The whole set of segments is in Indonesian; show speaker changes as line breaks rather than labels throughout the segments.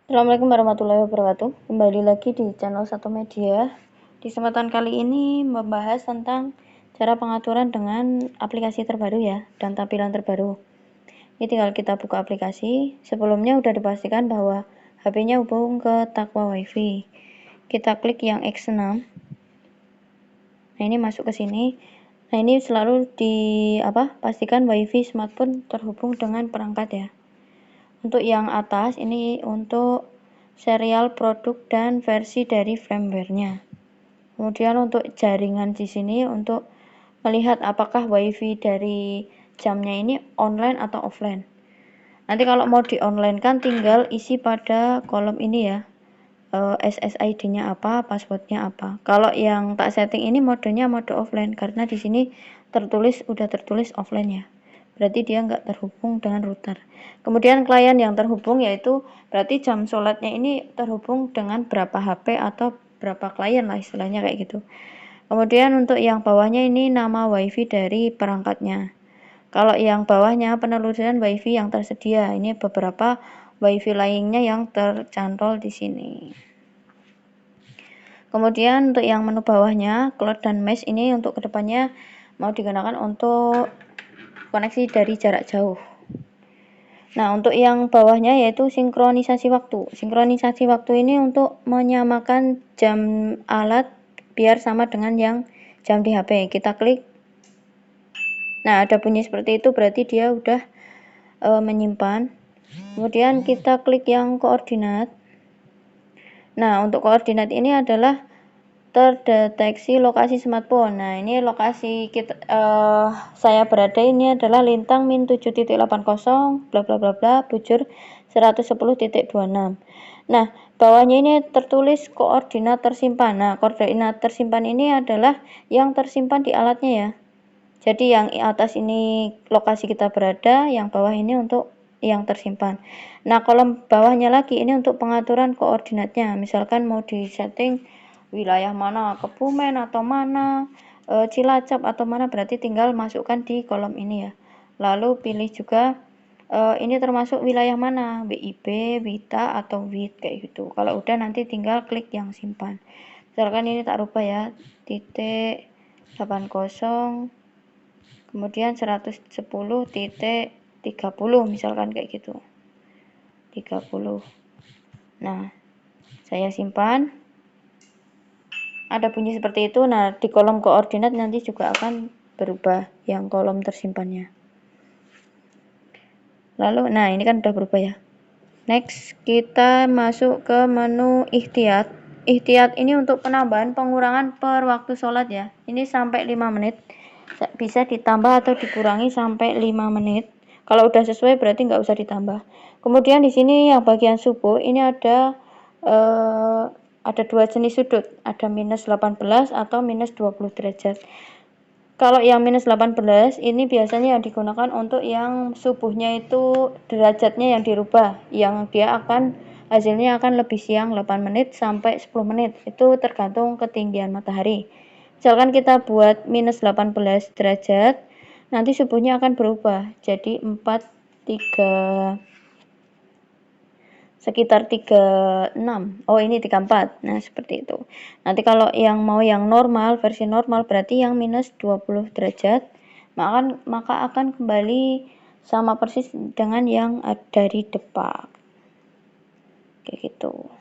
Assalamualaikum warahmatullahi wabarakatuh. Kembali lagi di channel Satu Media. Di kesempatan kali ini membahas tentang cara pengaturan dengan aplikasi terbaru ya, dan tampilan terbaru. Ini tinggal kita buka aplikasi. Sebelumnya udah dipastikan bahwa HP-nya hubung ke Takwa WiFi. Kita klik yang X6. Nah, ini masuk ke sini. Nah, ini selalu pastikan WiFi smartphone terhubung dengan perangkat ya. Untuk yang atas ini untuk serial produk dan versi dari firmware-nya. Kemudian untuk jaringan di sini untuk melihat apakah WiFi dari jamnya ini online atau offline. Nanti kalau mau di online kan tinggal isi pada kolom ini ya. SSID-nya apa, passwordnya apa. Kalau yang tak setting ini modenya mode offline karena di sini udah tertulis offline ya. Berarti dia nggak terhubung dengan router. Kemudian klien yang terhubung yaitu berarti jam sholatnya ini terhubung dengan berapa HP atau berapa klien lah istilahnya kayak gitu. Kemudian untuk yang bawahnya ini nama WiFi dari perangkatnya. Kalau yang bawahnya penelusuran WiFi yang tersedia. Ini beberapa WiFi lainnya yang tercantol di sini. Kemudian untuk yang menu bawahnya, cloud dan mesh ini untuk kedepannya mau digunakan untuk koneksi dari jarak jauh. Nah, untuk yang bawahnya yaitu sinkronisasi waktu. Sinkronisasi waktu ini untuk menyamakan jam alat biar sama dengan yang jam di HP. Kita klik. Nah, ada bunyi seperti itu berarti dia udah menyimpan. Kemudian kita klik yang koordinat. Nah, untuk koordinat ini adalah terdeteksi lokasi smartphone. Nah, ini lokasi saya berada ini adalah lintang min 7.80 bla bla bla bla bujur 110.26. Nah, bawahnya ini tertulis koordinat tersimpan. Nah, koordinat tersimpan ini adalah yang tersimpan di alatnya ya. Jadi yang atas ini lokasi kita berada, yang bawah ini untuk yang tersimpan. Nah, kolom bawahnya lagi ini untuk pengaturan koordinatnya. Misalkan mau di setting wilayah mana, Kebumen atau mana, Cilacap atau mana, berarti tinggal masukkan di kolom ini ya. Lalu pilih juga ini termasuk wilayah mana, BIP, WITA atau WIT kayak gitu. Kalau udah nanti tinggal klik yang simpan. Misalkan ini tak rubah ya, titik 80 kemudian 110.30 misalkan kayak gitu, 30. Nah, saya simpan. Ada bunyi seperti itu. Nah, di kolom koordinat nanti juga akan berubah yang kolom tersimpannya. Lalu, nah ini kan udah berubah ya. Next, kita masuk ke menu ihtiyat. Ihtiyat ini untuk penambahan pengurangan per waktu sholat ya. Ini sampai 5 menit. Bisa ditambah atau dikurangi sampai 5 menit. Kalau udah sesuai berarti nggak usah ditambah. Kemudian di sini yang bagian subuh ini ada dua jenis sudut, ada minus 18 atau minus 20 derajat. Kalau yang minus 18 ini biasanya yang digunakan untuk yang subuhnya itu derajatnya yang dirubah, yang dia hasilnya akan lebih siang 8 menit sampai 10 menit. Itu tergantung ketinggian matahari. Misalkan kita buat minus 18 derajat, nanti subuhnya akan berubah jadi 36. Oh, ini 34. Nah, seperti itu. Nanti kalau yang mau yang normal, versi normal berarti yang minus 20 derajat, maka akan kembali sama persis dengan yang dari depan. Kayak gitu.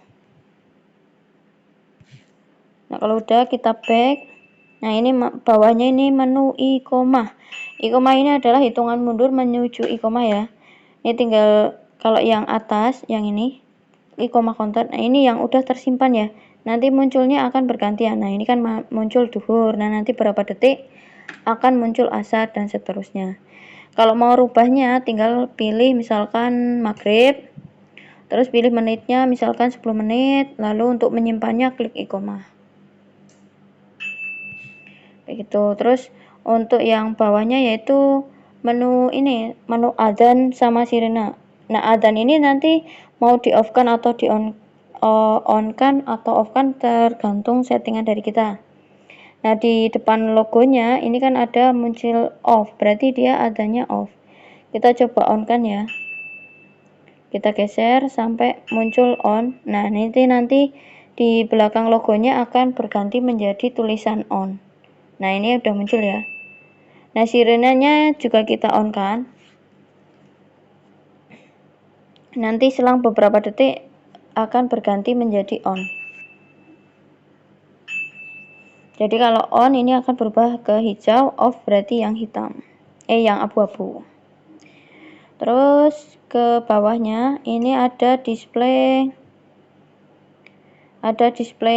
Nah, kalau udah kita back. Nah, ini bawahnya ini menu iqomah. Iqomah ini adalah hitungan mundur menuju iqomah ya. Ini tinggal kalau yang atas, yang ini iqomah counter. Nah, ini yang udah tersimpan ya. Nanti munculnya akan bergantian. Nah, ini kan muncul duhur. Nah, nanti berapa detik akan muncul asar dan seterusnya. Kalau mau rubahnya tinggal pilih misalkan maghrib. Terus pilih menitnya misalkan 10 menit. Lalu untuk menyimpannya klik iqomah. Begitu. Terus untuk yang bawahnya yaitu menu adzan sama sirena. Nah, adzan ini nanti mau di off kan atau di on kan atau off kan tergantung settingan dari kita. Nah, di depan logonya ini kan ada muncul off, berarti dia adanya off. Kita coba on kan ya. Kita geser sampai muncul on. Nah, nanti di belakang logonya akan berganti menjadi tulisan on. Nah, ini udah muncul ya. Nah, sirenenya juga kita on kan. Nanti selang beberapa detik akan berganti menjadi on. Jadi kalau on ini akan berubah ke hijau, off berarti yang hitam. Yang abu-abu. Terus ke bawahnya ini ada display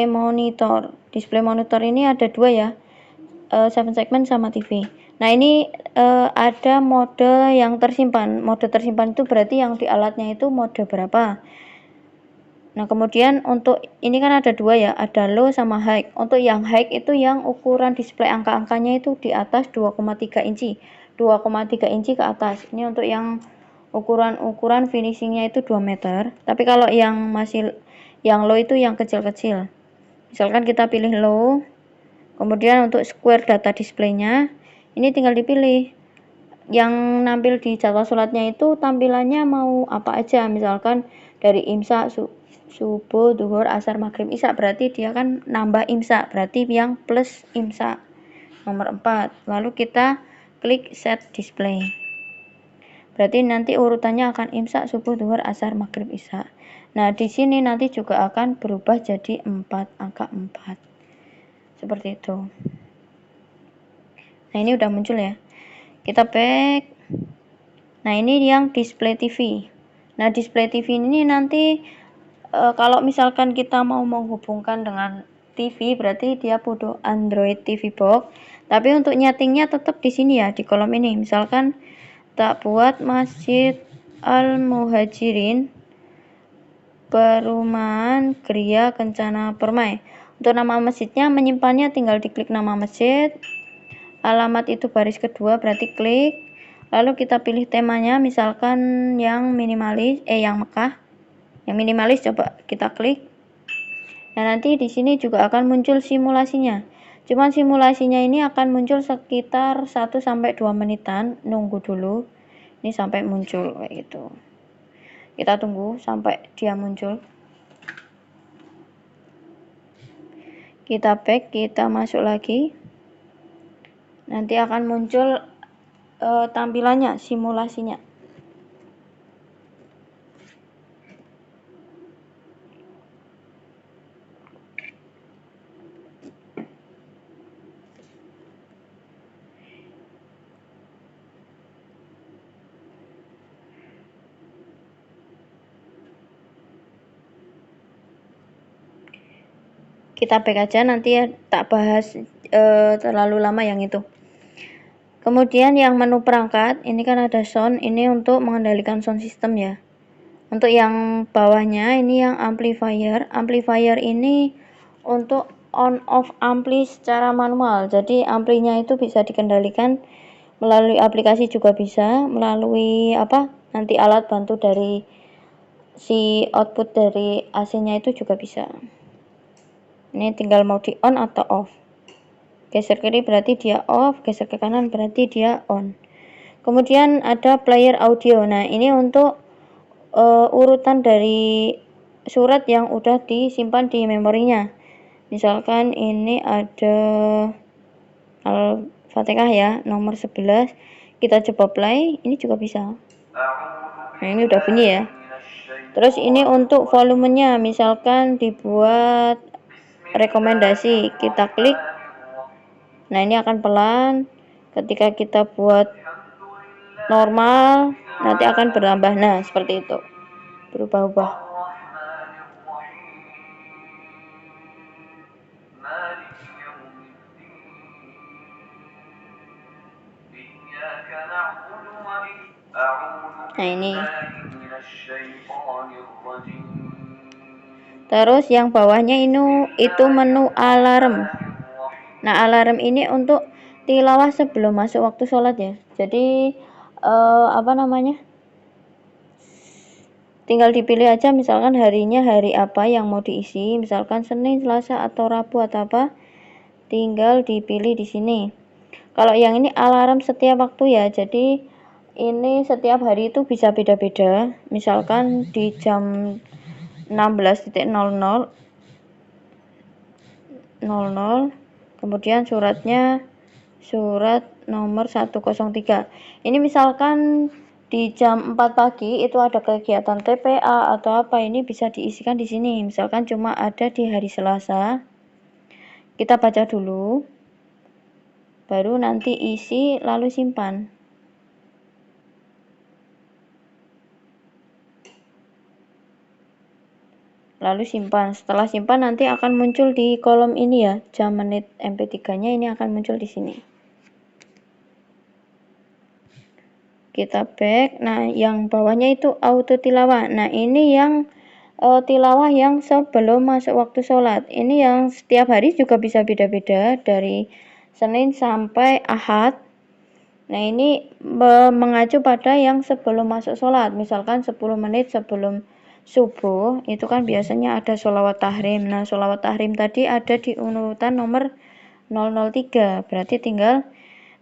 monitor. Display monitor ini ada dua ya. 7 segmen sama TV. Nah, ini ada mode yang tersimpan. Mode tersimpan itu berarti yang di alatnya itu mode berapa. Nah, kemudian untuk ini kan ada dua ya, ada low sama high. Untuk yang high itu yang ukuran display angka-angkanya itu di atas 2,3 inci. 2,3 inci ke atas. Ini untuk yang ukuran finishingnya itu 2 meter. Tapi kalau yang low itu yang kecil-kecil. Misalkan kita pilih low. Kemudian untuk square data displaynya, ini tinggal dipilih. Yang nampil di jadwal sholatnya itu tampilannya mau apa aja. Misalkan dari imsak, subuh, duhur, asar, maghrib, isya, berarti dia kan nambah imsak, berarti yang plus imsak nomor 4. Lalu kita klik set display, berarti nanti urutannya akan imsak, subuh, duhur, asar, maghrib, isya. Nah, di sini nanti juga akan berubah jadi 4, angka 4 seperti itu. Nah, ini udah muncul ya, kita back. Nah, ini yang display TV. Nah, display TV ini nanti kalau misalkan kita mau menghubungkan dengan TV, berarti dia butuh Android TV Box. Tapi untuk nyetingnya tetap di sini ya, di kolom ini. Misalkan tak buat Masjid Al-Muhajirin Perumahan Gria Kencana Permai. Untuk nama masjidnya menyimpannya tinggal diklik nama masjid. Alamat itu baris kedua, berarti klik. Lalu kita pilih temanya, misalkan yang minimalis, yang Mekah. Yang minimalis coba kita klik. Nah, nanti di sini juga akan muncul simulasinya. Cuman simulasinya ini akan muncul sekitar 1 sampai 2 menitan, nunggu dulu. Ini sampai muncul kayak gitu. Kita tunggu sampai dia muncul. Kita back, kita masuk lagi. Nanti akan muncul tampilannya, simulasinya. Kita back aja, nanti ya tak bahas terlalu lama yang itu. Kemudian yang menu perangkat, ini kan ada sound, ini untuk mengendalikan sound system ya. Untuk yang bawahnya ini yang amplifier. Amplifier ini untuk on off ampli secara manual. Jadi amplinya itu bisa dikendalikan melalui aplikasi, juga bisa melalui nanti alat bantu dari si output dari AC-nya itu juga bisa. Ini tinggal mau di on atau off. Geser kiri berarti dia off, geser ke kanan berarti dia on. Kemudian ada player audio. Nah, ini untuk urutan dari surat yang udah disimpan di memorinya. Misalkan ini ada Al-Fatihah ya, nomor 11. Kita coba play, ini juga bisa. Nah, ini udah bunyi ya. Terus ini untuk volumenya, misalkan dibuat rekomendasi, kita klik. Nah, ini akan pelan. Ketika kita buat normal, nanti akan bertambah. Nah, seperti itu, berubah-ubah. Nah, ini. Terus yang bawahnya itu menu alarm. Nah, alarm ini untuk tilawah sebelum masuk waktu sholat ya. Jadi tinggal dipilih aja, misalkan harinya hari apa yang mau diisi, misalkan Senin, Selasa atau Rabu atau apa, tinggal dipilih di sini. Kalau yang ini alarm setiap waktu ya, jadi ini setiap hari itu bisa beda-beda. Misalkan di jam 16.00 kemudian suratnya surat nomor 103. Ini misalkan di jam 4 pagi itu ada kegiatan TPA atau apa, ini bisa diisikan di sini. Misalkan cuma ada di hari Selasa. Kita baca dulu. Baru nanti isi lalu simpan. Lalu simpan. Setelah simpan nanti akan muncul di kolom ini ya, jam menit MP3-nya ini akan muncul di sini. Kita back. Nah, yang bawahnya itu auto tilawah. Nah, ini yang tilawah yang sebelum masuk waktu sholat. Ini yang setiap hari juga bisa beda-beda dari Senin sampai Ahad. Nah, ini mengacu pada yang sebelum masuk sholat. Misalkan 10 menit sebelum subuh, itu kan biasanya ada sholawat tahrim. Nah, sholawat tahrim tadi ada di urutan nomor 003. Berarti tinggal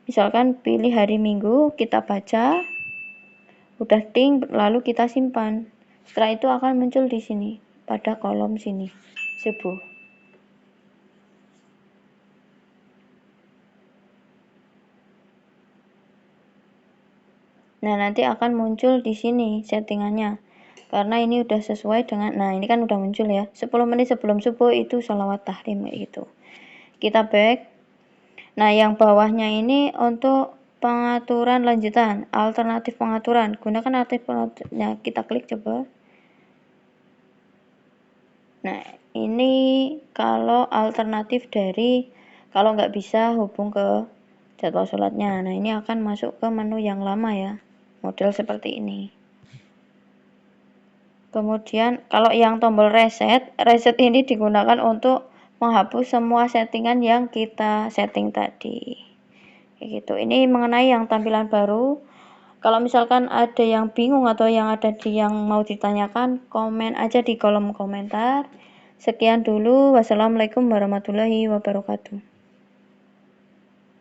misalkan pilih hari Minggu, kita baca, udah ting, lalu kita simpan. Setelah itu akan muncul di sini, pada kolom sini, subuh. Nah, nanti akan muncul di sini settingannya. Karena ini udah sesuai dengan, nah ini kan udah muncul ya, 10 menit sebelum subuh itu sholawat tahrim kayak gitu. Kita back. Nah, yang bawahnya ini untuk pengaturan lanjutan, alternatif pengaturan. Gunakan alternatif pengaturan. Nah, kita klik coba. Nah, ini kalau alternatif dari kalau nggak bisa hubung ke jadwal sholatnya. Nah, ini akan masuk ke menu yang lama ya, model seperti ini. Kemudian kalau yang tombol reset ini digunakan untuk menghapus semua settingan yang kita setting tadi. Kayak gitu. Ini mengenai yang tampilan baru. Kalau misalkan ada yang bingung atau yang ada yang mau ditanyakan, komen aja di kolom komentar. Sekian dulu. Wassalamualaikum warahmatullahi wabarakatuh.